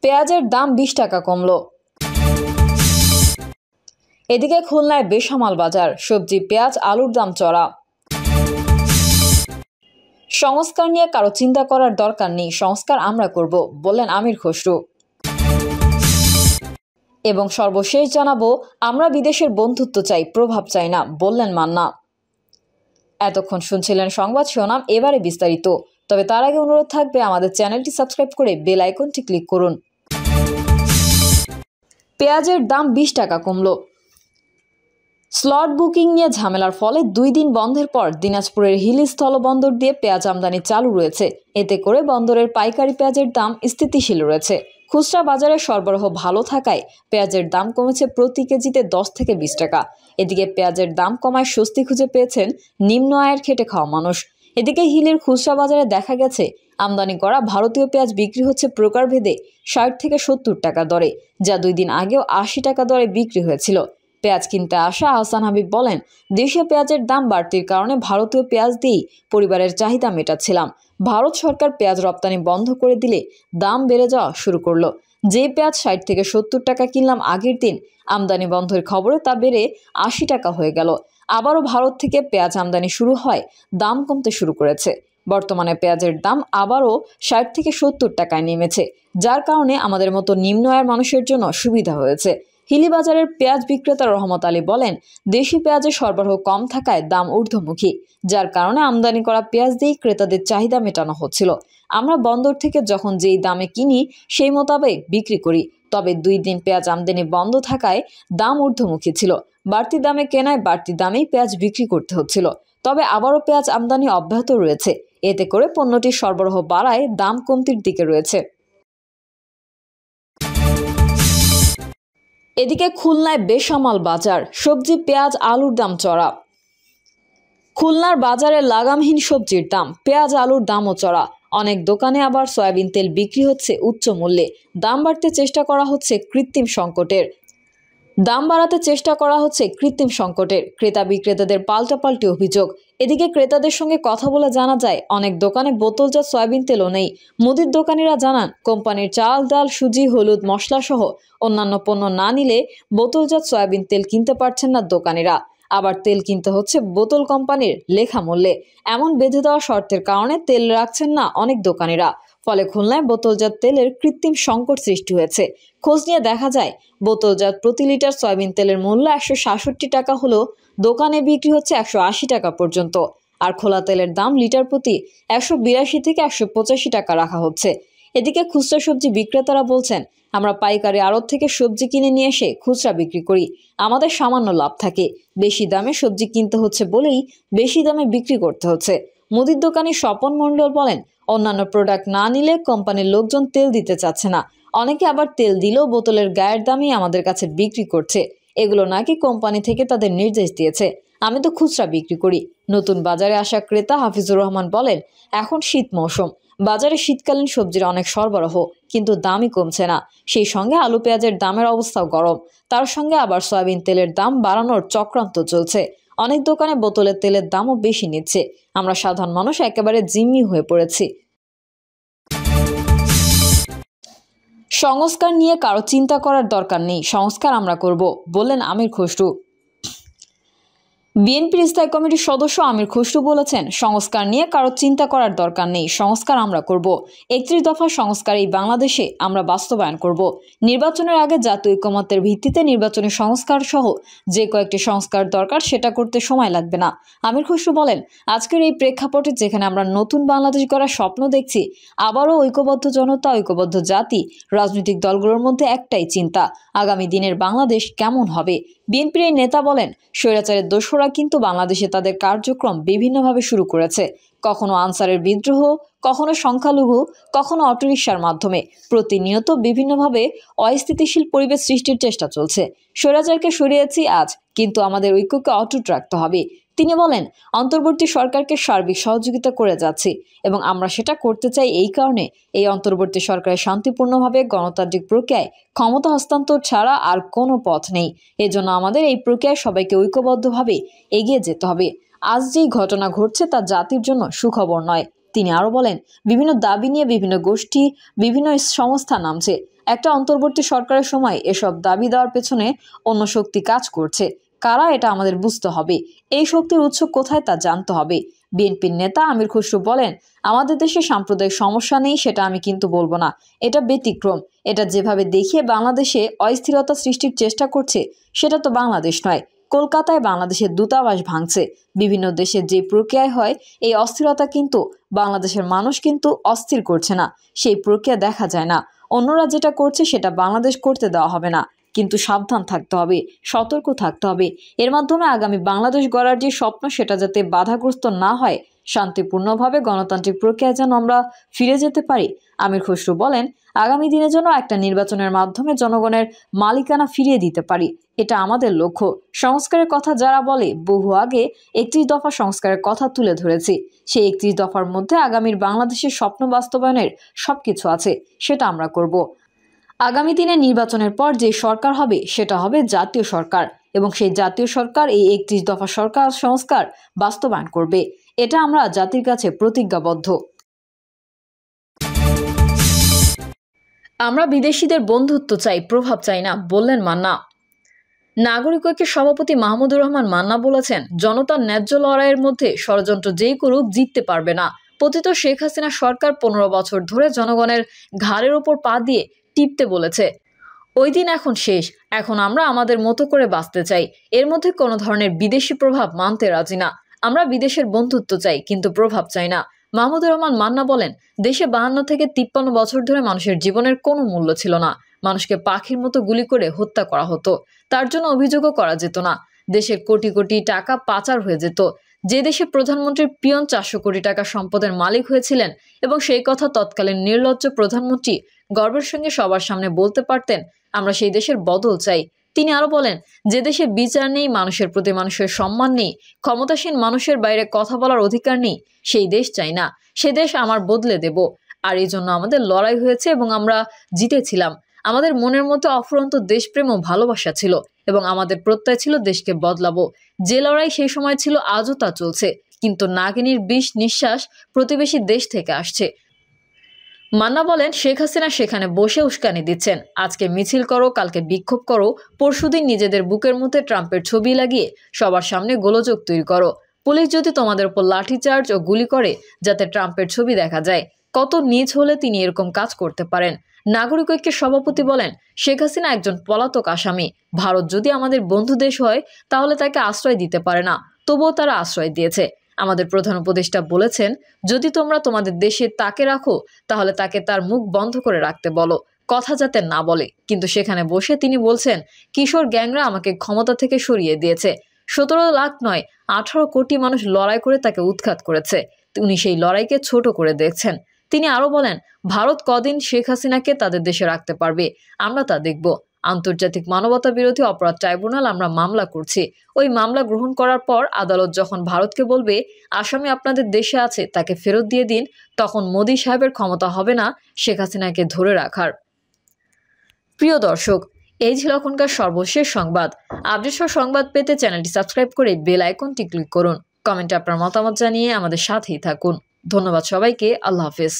পেঁয়াজের দাম 20 টাকা কমলো। এদিকে খুলনায় বেসামাল বাজার, সবজি, পেঁয়াজ, আলুর দাম চড়া। সংস্কার নিয়ে কারো চিন্তা করার দরকার নেই, সংস্কার আমরা করব, বললেন আমির খসরু। এবং সর্বশেষ জানাবো, আমরা বিদেশের বন্ধুত্ব চাই, প্রভাব চাই না, বললেন মান্না। এতক্ষণ শুনছিলেন সংবাদ শিরোনাম, এবারে বিস্তারিত। তবে তার আগে অনুরোধ থাকবে আমাদের চ্যানেলটি সাবস্ক্রাইব করে বেল আইকনটি ক্লিক করুন। পেঁয়াজের দাম 20 টাকা কমলো। স্লট বুকিং নিয়ে ঝামেলার ফলে 2 দিন বন্ধের পর দিনাজপুরের হিলি স্থলবন্দর দিয়ে পেঁয়াজ আমদানি চালু রয়েছে। এতে করে বন্দরের পাইকারি পেঁয়াজের দাম স্থিতিশীল রয়েছে। খুচরা বাজারে সরবরাহ ভালো থাকায় পেঁয়াজের দাম কমেছে প্রতি কেজিতে 10 থেকে 20 টাকা। এদিকে পেঁয়াজের দাম কমায় স্বস্তি খুঁজে পেয়েছেন নিম্ন আয়ের খেটে খাওয়া মানুষ। এদিকে হিলির খুচরা বাজারে দেখা গেছে আমদানি করা ভারতীয় পেঁয়াজ বিক্রি হচ্ছে প্রকারভেদে 60 থেকে 70 টাকা দরে, যা 2 দিন আগেও 80 টাকা দরে বিক্রি হয়েছিল। পেঁয়াজ কিনতে আসা আহসান হাবিব বলেন, দেশীয় পেঁয়াজের দাম বাড়তির কারণে ভারতীয় পেঁয়াজ দিয়েই পরিবারের চাহিদা মেটাচ্ছিলাম। ভারত সরকার পেঁয়াজ রপ্তানি বন্ধ করে দিলে দাম বেড়ে যাওয়া শুরু করলো। যে পেঁয়াজ 60 থেকে 70 টাকা কিনলাম আগের দিন, আমদানি বন্ধের খবরে তা বেড়ে 80 টাকা হয়ে গেল। আবারও ভারত থেকে পেঁয়াজ আমদানি শুরু হয়, দাম কমতে শুরু করেছে। বর্তমানে পেঁয়াজের দাম আবারও 60 থেকে 70 টাকায় নেমেছে, যার কারণে আমাদের মতো নিম্ন আয়ের মানুষের জন্য সুবিধা হয়েছে। হিলি বাজারের পেঁয়াজ বিক্রেতা রহমত আলী বলেন, দেশি পেঁয়াজের সরবরাহ কম থাকায় দাম ঊর্ধ্বমুখী, যার কারণে আমদানি করা পেঁয়াজ দিয়েই ক্রেতাদের চাহিদা মেটানো হচ্ছিল। আমরা বন্দর থেকে যখন যেই দামে কিনি সেই মোতাবেক বিক্রি করি। তবে 2 দিন পেঁয়াজ আমদানি বন্ধ থাকায় দাম ঊর্ধ্বমুখী ছিল। বাড়তি দামে কেনায় বাড়তি দামেই পেঁয়াজ বিক্রি করতে হচ্ছিল। তবে আবারও পেঁয়াজ আমদানি অব্যাহত রয়েছে। এতে করে পণ্যটির সরবরাহ বাড়ায় দাম কমতির দিকে রয়েছে। এদিকে খুলনায় বেসামাল বাজার, সবজি, পেঁয়াজ, আলুর দাম চড়া। খুলনার বাজারে লাগামহীন সবজির দাম, পেঁয়াজ, আলুর দামও চড়া। অনেক দোকানে আবার সয়াবিন তেল বিক্রি হচ্ছে উচ্চ মূল্যে। দাম বাড়াতে চেষ্টা করা হচ্ছে কৃত্রিম সংকটের। ক্রেতা বিক্রেতাদের পাল্টাপাল্টি অভিযোগ। এদিকে ক্রেতাদের সঙ্গে কথা বলে জানা যায়, অনেক দোকানে বোতলজাত সয়াবিন তেলও নেই। মুদির দোকানিরা জানান, কোম্পানির চাল, ডাল, সুজি, হলুদ, মশলা সহ অন্যান্য পণ্য না নিলে বোতলজাত সয়াবিন তেল কিনতে পারছেন না দোকানিরা। আবার তেল কিনতে হচ্ছে বোতল কোম্পানির লেখা মূল্যে। এমন বেঁধে দেওয়া শর্তের কারণে তেল রাখছেন না অনেক দোকানিরা। ফলে খুলনায় বোতলজাত তেলের কৃত্রিম সংকট সৃষ্টি হয়েছে। খোঁজ নিয়ে দেখা যায়, বোতলজাত প্রতি লিটার সয়াবিন তেলের মূল্য 166 টাকা হলেও দোকানে বিক্রি হচ্ছে 180 টাকা পর্যন্ত। আর খোলা তেলের দাম লিটার প্রতি 182 থেকে 185 টাকা রাখা হচ্ছে। এদিকে খুচরা সবজি বিক্রেতারা বলছেন, আমরা পাইকারি আড়ত থেকে সবজি কিনে নিয়ে এসে খুচরা বিক্রি করি, আমাদের সামান্য লাভ থাকে। বেশি দামে সবজি কিনতে হচ্ছে বলেই বেশি দামে বিক্রি করতে হচ্ছে। মুদির দোকানি স্বপন মণ্ডল বলেন, অন্যান্য প্রোডাক্ট না নিলে কোম্পানির লোকজন তেল দিতে চাচ্ছে না। অনেকে আবার তেল দিলেও বোতলের গায়ের দামই আমাদের কাছে বিক্রি করছে। এগুলো নাকি কোম্পানি থেকে তাদের নির্দেশ দিয়েছে। আমি তো খুচরা বিক্রি করি। নতুন বাজারে আসা ক্রেতা হাফিজুর রহমান বলেন, এখন শীত মৌসুম, বাজারে শীতকালীন সবজির অনেক সরবরাহ, কিন্তু দামই কমছে না। সেই সঙ্গে আলু পেঁয়াজের দামের অবস্থাও গরম। তার সঙ্গে আবার সয়াবিন তেলের দাম বাড়ানোর চক্রান্ত চলছে। অনেক দোকানে বোতলের তেলের দামও বেশি নিচ্ছে। আমরা সাধারণ মানুষ একেবারে জিম্মি হয়ে পড়েছি। সংস্কার নিয়ে কারো চিন্তা করার দরকার নেই, সংস্কার আমরা করব, বললেন আমির খসরু। বিএনপির স্থায়ী কমিটির সদস্য আমির খসরু বলেছেন, সংস্কার নিয়ে কারো চিন্তা করার দরকার নেই, সংস্কার আমরা করব। 31 দফা সংস্কার এই বাংলাদেশে আমরা বাস্তবায়ন করব। নির্বাচনের আগে জাতীয় ঐকমত্যের ভিত্তিতে নির্বাচনী সংস্কার সহ যে কয়েকটি সংস্কার দরকার সেটা করতে সময় লাগবে না। আমির খসরু বলেন, আজকের এই প্রেক্ষাপটে যেখানে আমরা নতুন বাংলাদেশ গড়ার স্বপ্ন দেখছি, আবারও ঐক্যবদ্ধ জনতা, ঐক্যবদ্ধ জাতি, রাজনৈতিক দলগুলোর মধ্যে একটাই চিন্তা, আগামী দিনের বাংলাদেশ কেমন হবে। বিএনপির এই নেতা বলেন, স্বৈরাচারের দোসররা কিন্তু বাংলাদেশে তাদের কার্যক্রম বিভিন্নভাবে শুরু করেছে। কখনো আনসারের বিদ্রোহ, কখনো সংখ্যালঘু, কখনো অটোরিকশার মাধ্যমে প্রতিনিয়ত বিভিন্নভাবে অস্থিতিশীল পরিবেশ সৃষ্টির চেষ্টা চলছে। স্বৈরাচারকে সরিয়েছি আজ, কিন্তু আমাদের ঐক্যকে অটুট রাখতে হবে। তিনি বলেন, অন্তর্বর্তী সরকারকে সার্বিক সহযোগিতা করে যাচ্ছি এবং আমরা সেটা করতে চাই। এই কারণে এই অন্তর্বর্তী সরকারের শান্তিপূর্ণভাবে গণতান্ত্রিক প্রক্রিয়ায় ক্ষমতা হস্তান্তর ছাড়া আর কোনো পথ নেই। এজন্য আমাদের এই প্রক্রিয়ায় সবাইকে ঐক্যবদ্ধভাবে এগিয়ে যেতে হবে। আজ যেই ঘটনা ঘটছে তা জাতির জন্য সুখবর নয়। তিনি আরও বলেন, বিভিন্ন দাবি নিয়ে বিভিন্ন গোষ্ঠী, বিভিন্ন সংস্থা নামছে। একটা অন্তর্বর্তী সরকারের সময় এসব দাবি দেওয়ার পেছনে অন্য শক্তি কাজ করছে। কারা, এটা আমাদের বুঝতে হবে। এই শক্তির উৎস কোথায় তা জানতে হবে। বিএনপির নেতা আমির খসরু বলেন, আমাদের দেশে সাম্প্রদায়িক সমস্যা নেই, সেটা আমি কিন্তু বলবো না। এটা ব্যতিক্রম। এটা যেভাবে দেখিয়ে বাংলাদেশে অস্থিরতা সৃষ্টির চেষ্টা করছে, সেটা তো বাংলাদেশ নয়। কলকাতায় বাংলাদেশের দূতাবাস ভাঙছে। বিভিন্ন দেশের যে প্রক্রিয়ায় হয়, এই অস্থিরতা কিন্তু বাংলাদেশের মানুষ কিন্তু অস্থির করছে না। সেই প্রক্রিয়া দেখা যায় না। অন্যরা যেটা করছে সেটা বাংলাদেশ করতে দেওয়া হবে না। কিন্তু সাবধান থাকতে হবে, সতর্ক থাকতে হবে। এর মাধ্যমে আগামী বাংলাদেশ গড়ার যে স্বপ্ন, সেটা যাতে বাধাগ্রস্ত না হয়, শান্তিপূর্ণভাবে গণতান্ত্রিক প্রক্রিয়ায় যেন আমরা ফিরে যেতে পারি। আমির খসরু বলেন, আগামী দিনে যেন একটা নির্বাচনের মাধ্যমে জনগণের মালিকানা ফিরিয়ে দিতে পারি, এটা আমাদের লক্ষ্য। সংস্কারের কথা যারা বলে, বহু আগে 31 দফা সংস্কারের কথা তুলে ধরেছি। সেই 31 দফার মধ্যে আগামীর বাংলাদেশের স্বপ্ন বাস্তবায়নের সবকিছু আছে, সেটা আমরা করব। আগামী দিনে নির্বাচনের পর যে সরকার হবে, সেটা হবে জাতীয় সরকার, এবং সেই জাতীয় সরকার এই 31 দফা সরকার সংস্কার বাস্তবায়ন করবে। এটা আমরা জাতির কাছে প্রতিজ্ঞাবদ্ধ। আমরা বিদেশিদের বন্ধুত্ব চাই, প্রভাব চাই না, বললেন মান্না। নাগরিক ঐক্যের সভাপতি মাহমুদুর রহমান মান্না বলেছেন, জনতার ন্যায্য লড়াইয়ের মধ্যে ষড়যন্ত্র যেই করুক জিততে পারবে না। পতিত শেখ হাসিনা সরকার 15 বছর ধরে জনগণের ঘাড়ের ওপর পা দিয়ে টিপতে বলেছে। ওই দিন এখন শেষ। এখন আমরা আমাদের মতো করে বাঁচতে চাই। এর মধ্যে কোনো ধরনের বিদেশি প্রভাব মানতে রাজি না। আমরা বিদেশের বন্ধুত্ব চাই, কিন্তু প্রভাব চাই না। মাহমুদুর রহমান মান্না বলেন, দেশে 52 থেকে 53 বছর ধরে মানুষের জীবনের কোনো মূল্য ছিল না। মানুষকে পাখির মতো গুলি করে হত্যা করা হতো। তার জন্য অভিযোগও করা যেত না। দেশের কোটি কোটি টাকা পাচার হয়ে যেত। যে দেশে প্রধানমন্ত্রীর পিয়ন 400 কোটি টাকা সম্পদের মালিক হয়েছিলেন, এবং সেই কথা তৎকালীন নির্লজ্জ প্রধানমন্ত্রী গর্বের সঙ্গে সবার সামনে বলতে পারতেন, আমরা সেই দেশের বদল চাই। তিনি আরো বলেন, যে দেশে বিচার নেই, মানুষের প্রতি মানুষের সম্মান নেই, ক্ষমতাসীন মানুষের বাইরে কথা বলার অধিকার নেই, সেই দেশ চাই না। সে দেশ আমার বদলে দেব। আর এই জন্য আমাদের লড়াই হয়েছে এবং আমরা জিতেছিলাম। আমাদের মনের মধ্যে অফুরন্ত দেশপ্রেম ও ভালোবাসা ছিল, এবং আমাদের প্রত্যয় ছিল দেশকে বদলাবো। যে লড়াই সেই সময় ছিল, আজও তা চলছে। কিন্তু নাগিনীর বিষ নিঃশ্বাস প্রতিবেশী দেশ থেকে আসছে। মান্না বলেন, শেখ হাসিনা সেখানে বসে উস্কানি দিচ্ছেন। আজকে মিছিল করো, কালকে বিক্ষোভ করো, পরশুদিন নিজেদের বুকের মধ্যে ট্রাম্পের ছবি লাগিয়ে সবার সামনে গোলযোগ তৈরি করো। পুলিশ যদি তোমাদের উপর লাঠিচার্জ ও গুলি করে যাতে ট্রাম্পের ছবি দেখা যায়, কত নীচ হলে তিনি এরকম কাজ করতে পারেন। নাগরিক ঐক্যের সভাপতি বলেন, শেখ হাসিনা একজন পলাতক আসামি। ভারত যদি আমাদের বন্ধু দেশ হয়, তাহলে তাকে আশ্রয় দিতে পারে না, তবুও তারা আশ্রয় দিয়েছে। আমাদের প্রধান উপদেষ্টা বলেছেন, যদি তোমরা তোমাদের দেশে তাকে রাখো, তাহলে তাকে তার মুখ বন্ধ করে রাখতে বলো, কথা যাতে না বলে। কিন্তু সেখানে বসে তিনি বলছেন, কিশোর গ্যাংরা আমাকে ক্ষমতা থেকে সরিয়ে দিয়েছে। 17 লাখ নয়, 18 কোটি মানুষ লড়াই করে তাকে উৎখাত করেছে। উনি সেই লড়াইকে ছোট করে দেখছেন। তিনি আরো বলেন, ভারত কদিন শেখ হাসিনাকে তাদের দেশে রাখতে পারবে, আমরা তা দেখব। আন্তর্জাতিক মানবতা বিরোধী অপরাধ ট্রাইব্যুনাল আমরা মামলা করছি। ওই মামলা গ্রহণ করার পর আদালত যখন ভারতকে বলবে আসামি আপনাদের দেশে আছে, তাকে ফেরত দিয়ে দিন, তখন মোদি সাহেবের ক্ষমতা হবে না শেখ হাসিনাকে ধরে রাখার। প্রিয় দর্শক, এই ছিল এখনকার সর্বশেষ সংবাদ। আপডেট সহ সংবাদ পেতে চ্যানেলটি সাবস্ক্রাইব করে বেল আইকনটি ক্লিক করুন। কমেন্টে আপনার মতামত জানিয়ে আমাদের সাথেই থাকুন। ধন্যবাদ সবাইকে। আল্লাহ হাফেজ।